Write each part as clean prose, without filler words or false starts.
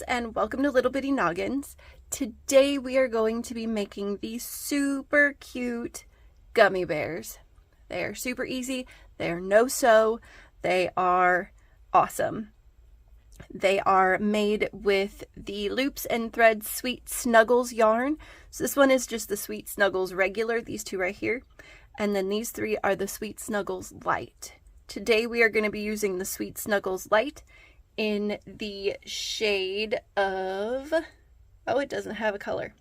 and welcome to Little Bitty Noggins. Today we are going to be making these super cute gummy bears. They are super easy, they are no-sew, they are awesome. They are made with the Loops and Threads Sweet Snuggles yarn. So this one is just the Sweet Snuggles regular, these two right here. And then these three are the Sweet Snuggles Lite. Today we are going to be using the Sweet Snuggles Lite in the shade of, oh, it doesn't have a color.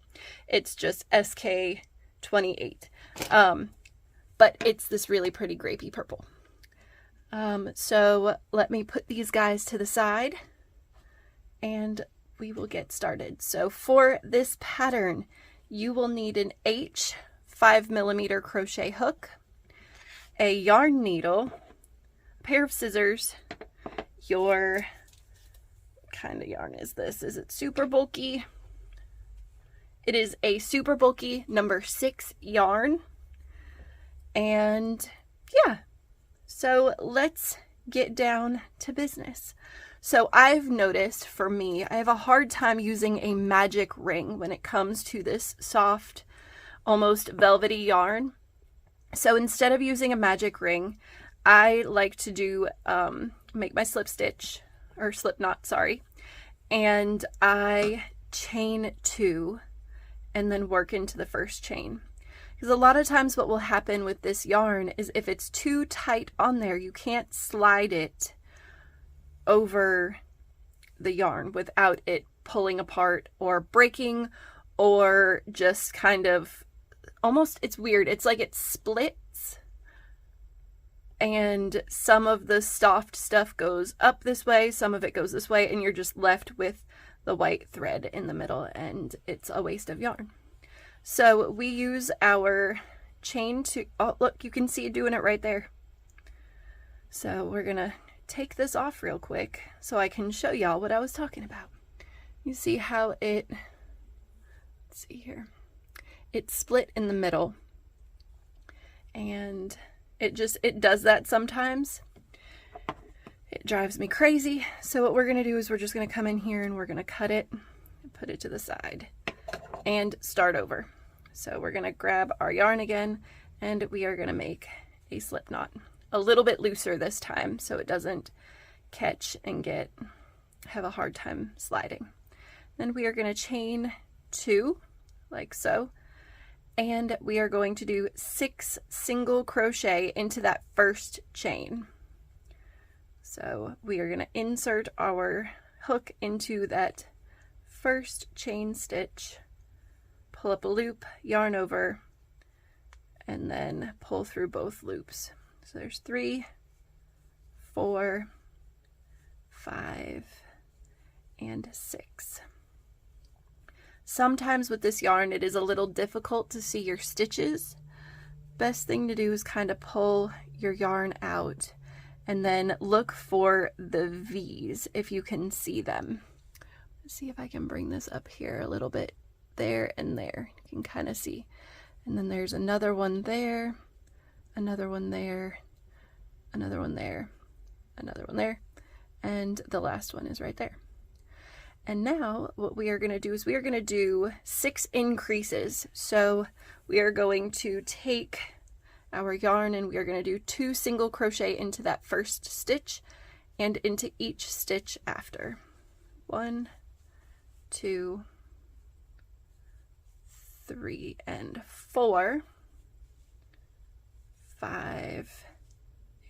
It's just SK28. But it's this really pretty grapey purple. So let me put these guys to the side and we will get started. So for this pattern, you will need an H 5mm crochet hook, a yarn needle, a pair of scissors, your, what kind of yarn is this? Is it super bulky? It is a super bulky number 6 yarn. And yeah, so let's get down to business. So I've noticed, for me, I have a hard time using a magic ring when it comes to this soft, almost velvety yarn. So instead of using a magic ring, I like to do, make my slip stitch, or slip knot, sorry, and I chain 2 and then work into the first chain. Because a lot of times what will happen with this yarn is if it's too tight on there, you can't slide it over the yarn without it pulling apart or breaking, or just kind of almost, it's weird. It's like it splits and some of the soft stuff goes up this way, some of it goes this way, and you're just left with the white thread in the middle, and it's a waste of yarn. So we use our chain to, oh look, you can see it doing it right there. So we're gonna take this off real quick so I can show y'all what I was talking about. You see how it, let's see here, it split in the middle, and it does that sometimes. It drives me crazy. So what we're gonna do is we're just gonna come in here and we're gonna cut it, put it to the side, and start over. So we're gonna grab our yarn again and we are gonna make a slip knot. A little bit looser this time so it doesn't catch and have a hard time sliding. Then we are gonna chain 2 like so, and we are going to do 6 single crochet into that first chain. So we are gonna insert our hook into that first chain stitch, pull up a loop, yarn over, and then pull through both loops. So there's 3, 4, 5, and 6. Sometimes with this yarn it is a little difficult to see your stitches. Best thing to do is kind of pull your yarn out and then look for the V's if you can see them. Let's see if I can bring this up here a little bit. There and there, you can kind of see. And then there's another one there, another one there, another one there, another one there, and the last one is right there. And now what we are going to do is we are going to do 6 increases. So we are going to take our yarn and we are going to do 2 single crochet into that first stitch and into each stitch after. 1, 2, 3, and 4, 5,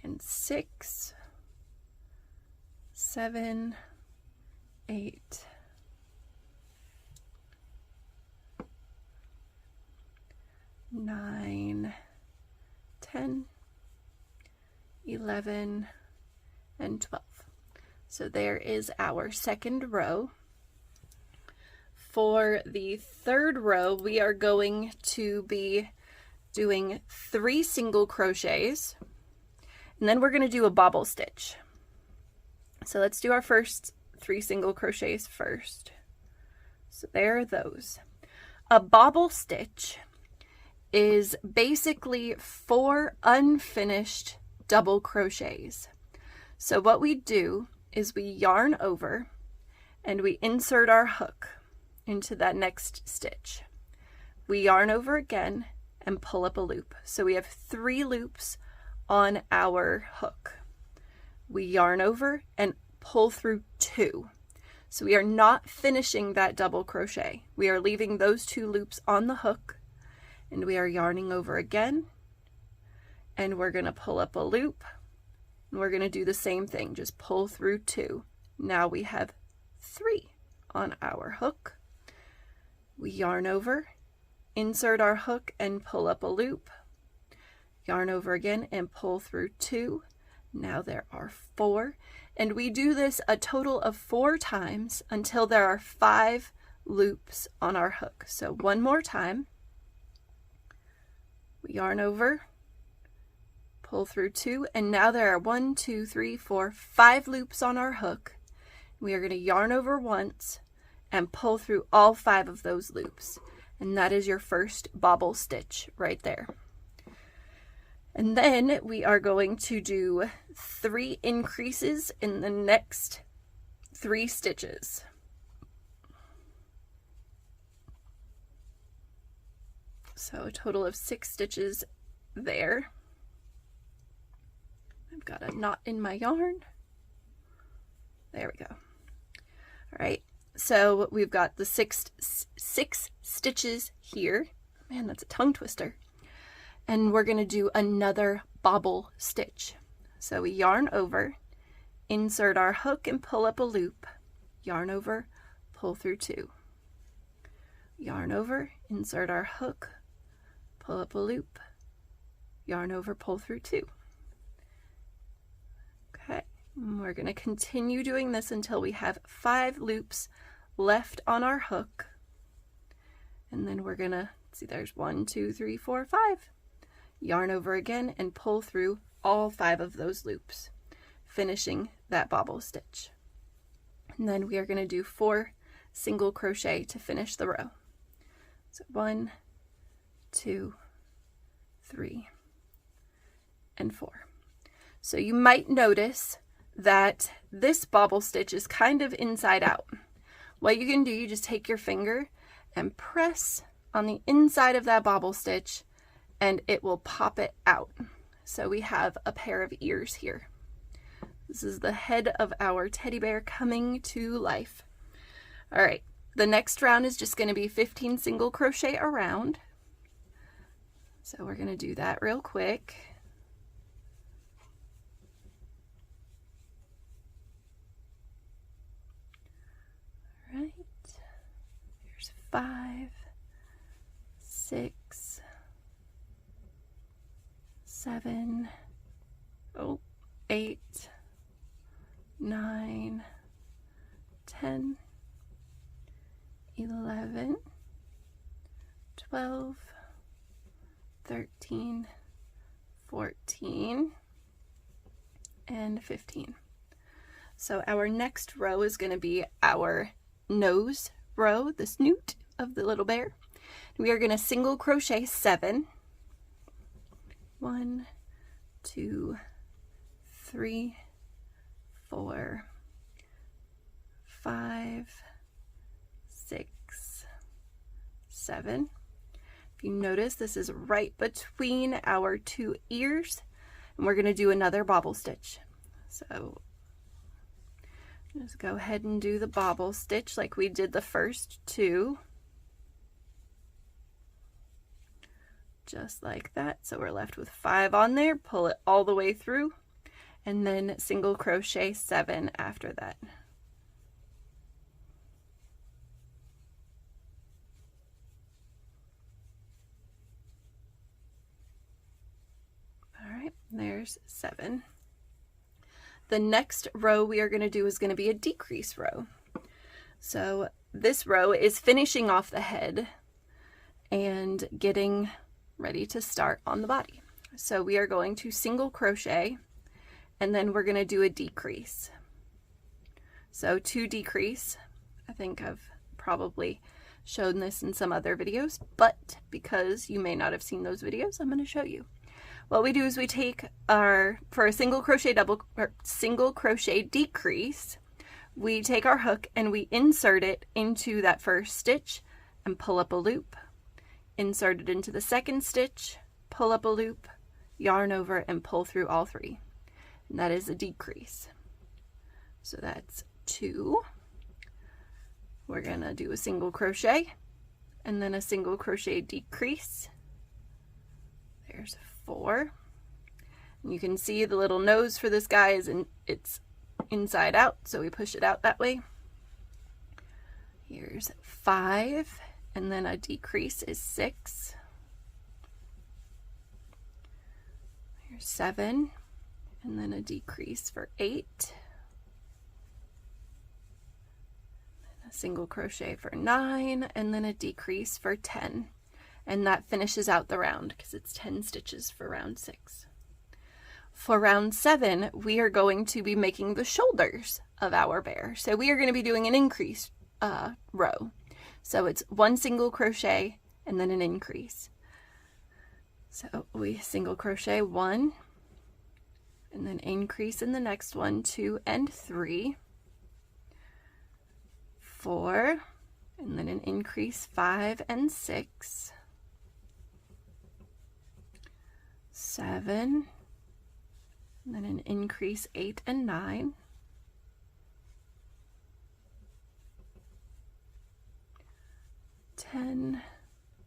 and 6, 7, 8, 9, 10, 11, and 12. So there is our second row. For the third row, we are going to be doing 3 single crochets, and then we're going to do a bobble stitch. So let's do our first 3 single crochets first. So there are those. A bobble stitch is basically 4 unfinished double crochets. So what we do is we yarn over and we insert our hook into that next stitch. We yarn over again and pull up a loop. So we have 3 loops on our hook. We yarn over and pull through 2. So we are not finishing that double crochet. We are leaving those 2 loops on the hook, and we are yarning over again, and we're going to pull up a loop, and we're going to do the same thing, just pull through 2. Now we have 3 on our hook. We yarn over, insert our hook and pull up a loop, yarn over again and pull through 2. Now there are 4, and we do this a total of 4 times until there are 5 loops on our hook. So one more time, we yarn over, pull through 2, and now there are 1, 2, 3, 4, 5 loops on our hook. We are going to yarn over once and pull through all 5 of those loops, and that is your first bobble stitch right there. And then we are going to do 3 increases in the next 3 stitches. So a total of 6 stitches there. I've got a knot in my yarn. There we go. All right, so we've got the 6 stitches here. Man, that's a tongue twister. And we're going to do another bobble stitch. So we yarn over, insert our hook and pull up a loop, yarn over, pull through 2. Yarn over, insert our hook, pull up a loop, yarn over, pull through 2. Okay, and we're going to continue doing this until we have 5 loops left on our hook. And then we're going to see, there's 1, 2, 3, 4, 5. Yarn over again and pull through all 5 of those loops, finishing that bobble stitch. And then we are going to do 4 single crochet to finish the row. So 1, 2, 3, and 4. So you might notice that this bobble stitch is kind of inside out. What you can do, you just take your finger and press on the inside of that bobble stitch, and it will pop it out. So we have a pair of ears here. This is the head of our teddy bear coming to life. All right, the next round is just going to be 15 single crochet around. So we're going to do that real quick. All right, here's 5, 6, 7, 8, 9, 10, 11, 12, 13, 14, and 15. So our next row is going to be our nose row, the snoot of the little bear. We are going to single crochet 7. 1, 2, 3, 4, 5, 6, 7. If you notice, this is right between our 2 ears, and we're going to do another bobble stitch. So just go ahead and do the bobble stitch like we did the first 2. Just like that. So we're left with 5 on there, pull it all the way through, and then single crochet 7 after that. All right, there's 7. The next row we are going to do is going to be a decrease row. So this row is finishing off the head and getting ready to start on the body. So we are going to single crochet, and then we're going to do a decrease. So to decrease, I think I've probably shown this in some other videos, but because you may not have seen those videos, I'm going to show you. What we do is we take our, for a single crochet decrease, we take our hook and we insert it into that first stitch and pull up a loop, insert it into the second stitch, pull up a loop, yarn over and pull through all 3. And that is a decrease. So that's 2. We're gonna do a single crochet and then a single crochet decrease. There's 4. And you can see the little nose for this guy is it's inside out, so we push it out that way. Here's 5, and then a decrease is 6. Here's 7, and then a decrease for 8. A single crochet for 9, and then a decrease for 10. And that finishes out the round because it's 10 stitches for round 6. For round 7, we are going to be making the shoulders of our bear. So we are going to be doing an increase row. So it's 1 single crochet and then an increase. So we single crochet 1 and then increase in the next one, 2 and 3, 4, and then an increase 5 and 6, 7, and then an increase 8 and 9, 10,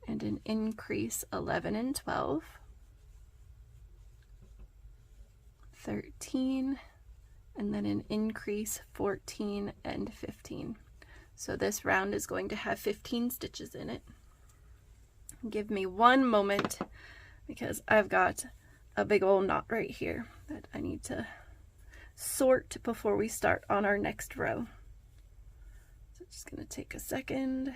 and an increase 11 and 12, 13, and then an increase 14 and 15. So this round is going to have 15 stitches in it. Give me one moment because I've got a big old knot right here that I need to sort before we start on our next row. So just going to take a second.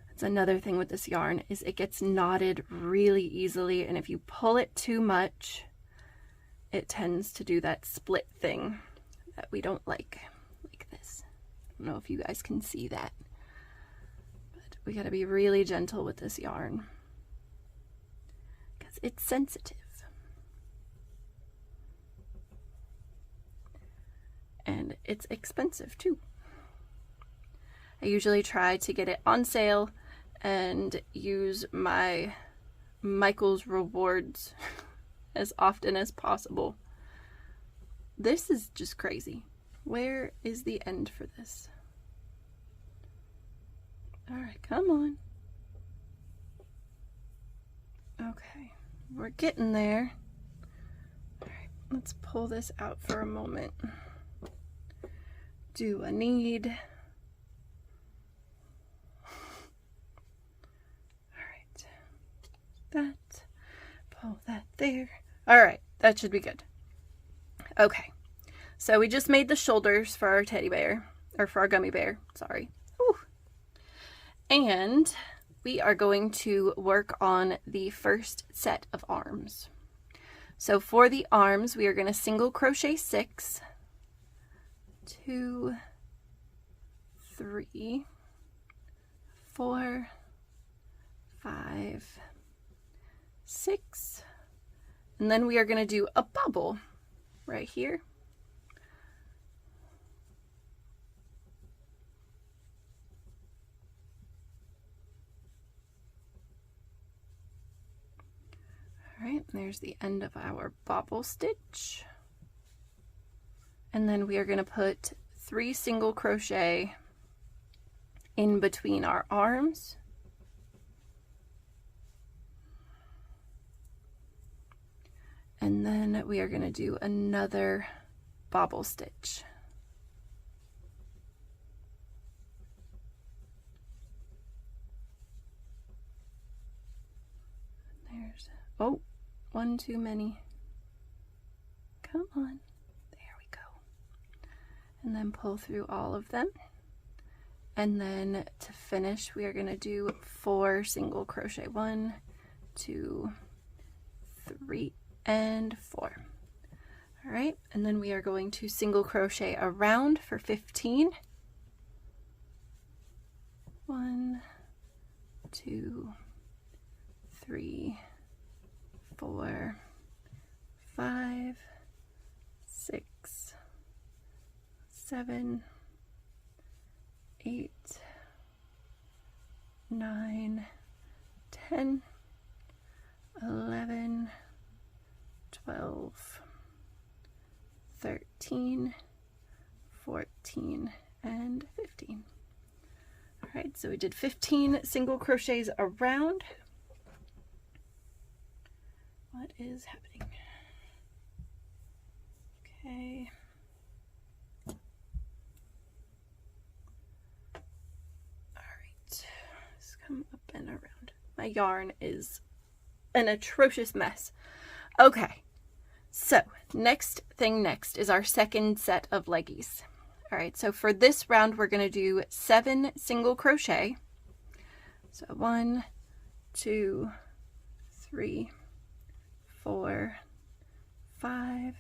That's another thing with this yarn is it gets knotted really easily, and if you pull it too much, it tends to do that split thing that we don't like this. I don't know if you guys can see that, but we got to be really gentle with this yarn because it's sensitive. And it's expensive too. I usually try to get it on sale and use my Michael's rewards as often as possible. This is just crazy. Where is the end for this? All right, come on. Okay, we're getting there. All right, let's pull this out for a moment. Do a need. All right, that, pull that there. All right, that should be good. Okay, so we just made the shoulders for our teddy bear, or for our gummy bear, sorry. Whew. And we are going to work on the first set of arms. So for the arms, we are going to single crochet 6, 2, 3, 4, 5, 6, and then we are going to do a bubble right here. All right, there's the end of our bobble stitch. And then we are going to put 3 single crochet in between our arms. And then we are going to do another bobble stitch. There's, oh, one too many. Come on. There we go. And then pull through all of them. And then to finish, we are going to do 4 single crochet. 1, 2, 3, and 4. All right, and then we are going to single crochet around for 15. 1, 2, 3, 4, 5, 6, 7, 8, 9, 10, 11, 12, 13, 14, and 15. All right, so we did 15 single crochets around. What is happening? Okay. All right, let's come up and around. My yarn is an atrocious mess. Okay, so next is our second set of leggies. All right, so for this round, we're going to do 7 single crochet. So 1, 2, 3, 4, 5,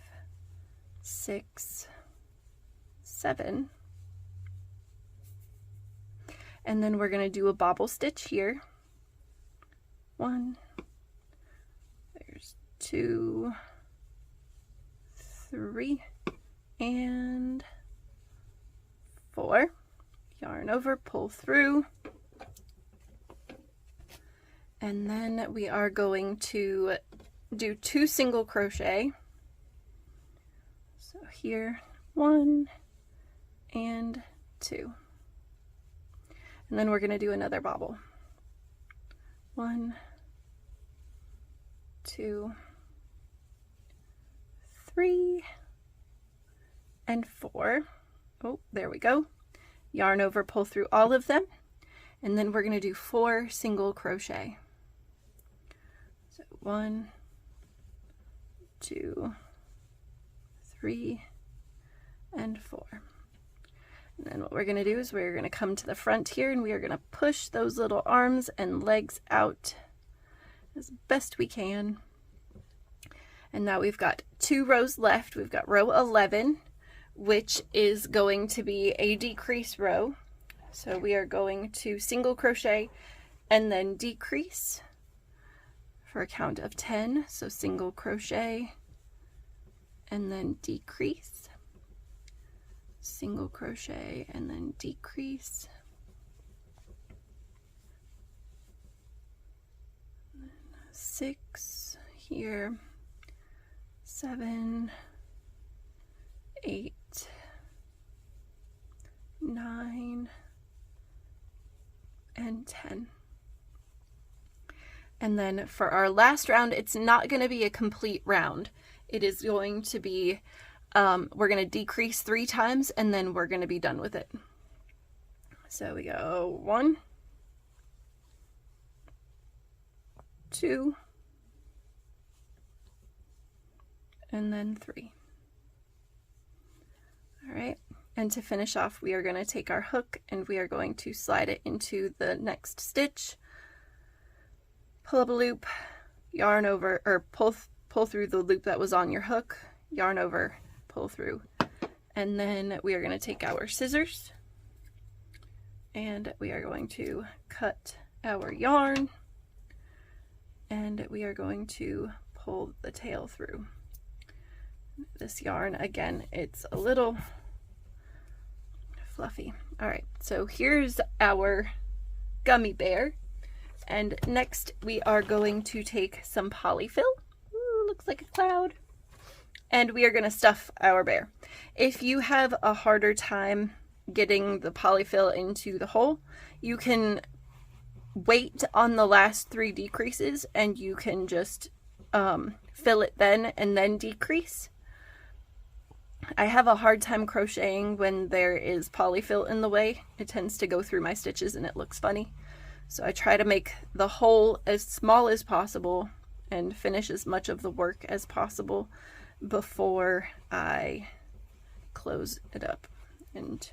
6, 7. And then we're going to do a bobble stitch here. 1, there's 2, 3, and 4. Yarn over, pull through. And then we are going to do 2 single crochet. So here, 1 and 2. And then we're going to do another bobble. 1, 2, 3, and 4. Oh, there we go. Yarn over, pull through all of them. And then we're going to do 4 single crochet. So 1, 2, 3, and 4. And then what we're going to do is we're going to come to the front here and we are going to push those little arms and legs out as best we can. And now we've got 2 rows left. We've got row 11, which is going to be a decrease row. So we are going to single crochet and then decrease for a count of 10. So single crochet and then decrease, single crochet and then decrease, and then 6 here, 7, 8, 9, and 10. And then for our last round, it's not going to be a complete round. It is going to be, we're going to decrease 3 times and then we're going to be done with it. So we go 1, 2, and then 3. All right, and to finish off, we are going to take our hook and we are going to slide it into the next stitch, pull up a loop, yarn over, or pull through the loop that was on your hook, yarn over, pull through, and then we are going to take our scissors and we are going to cut our yarn and we are going to pull the tail through. This yarn, again, it's a little fluffy. All right, so here's our gummy bear, and next we are going to take some polyfill. Ooh, looks like a cloud. And we are going to stuff our bear. If you have a harder time getting the polyfill into the hole, you can wait on the last 3 decreases and you can just fill it then and then decrease. I have a hard time crocheting when there is polyfill in the way. It tends to go through my stitches and it looks funny. So I try to make the hole as small as possible and finish as much of the work as possible before I close it up and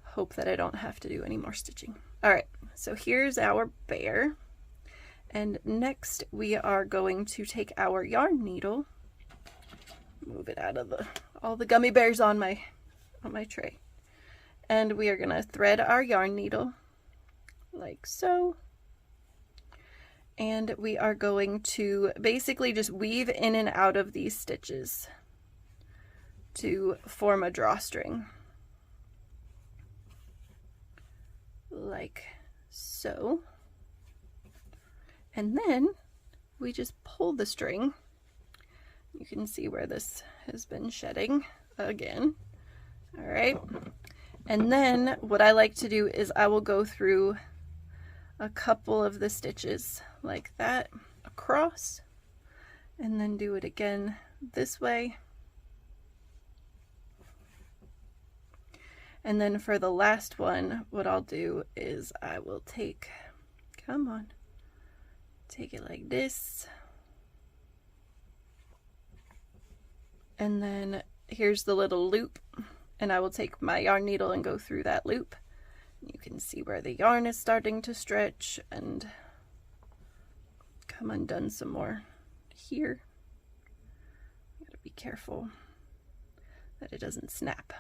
hope that I don't have to do any more stitching. All right, so here's our bear. And next we are going to take our yarn needle, move it out of all the gummy bears on my tray. And we are going to thread our yarn needle like so. And we are going to basically just weave in and out of these stitches to form a drawstring. Like so. And then we just pull the string. You can see where this has been shedding again. All right. And then what I like to do is I will go through a couple of the stitches like that across, and then do it again this way. And then for the last one, what I'll do is I will take, come on, take it like this. And then here's the little loop, and I will take my yarn needle and go through that loop. You can see where the yarn is starting to stretch and come undone some more here. You gotta be careful that it doesn't snap.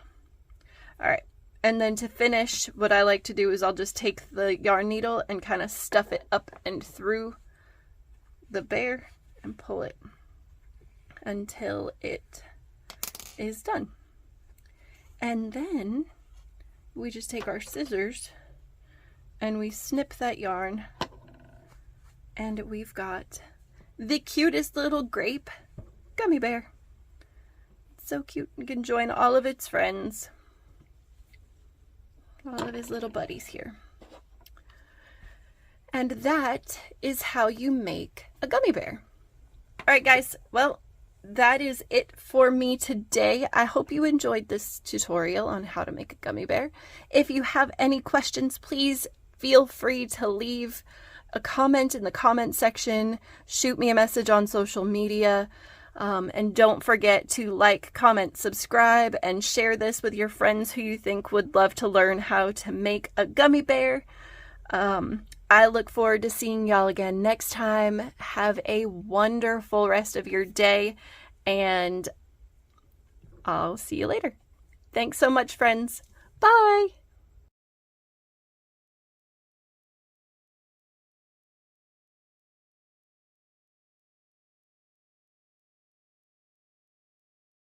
All right, and then to finish, what I like to do is I'll just take the yarn needle and kind of stuff it up and through the bear and pull it until it is done. And then we just take our scissors and we snip that yarn, and we've got the cutest little grape gummy bear. It's so cute. You can join all of its friends, all of his little buddies here. And that is how you make a gummy bear. All right, guys, well, that is it for me today. I hope you enjoyed this tutorial on how to make a gummy bear. If you have any questions, please feel free to leave a comment in the comment section. Shoot me a message on social media. And don't forget to like, comment, subscribe, and share this with your friends who you think would love to learn how to make a gummy bear. I look forward to seeing y'all again next time. Have a wonderful rest of your day, and I'll see you later. Thanks so much, friends. Bye!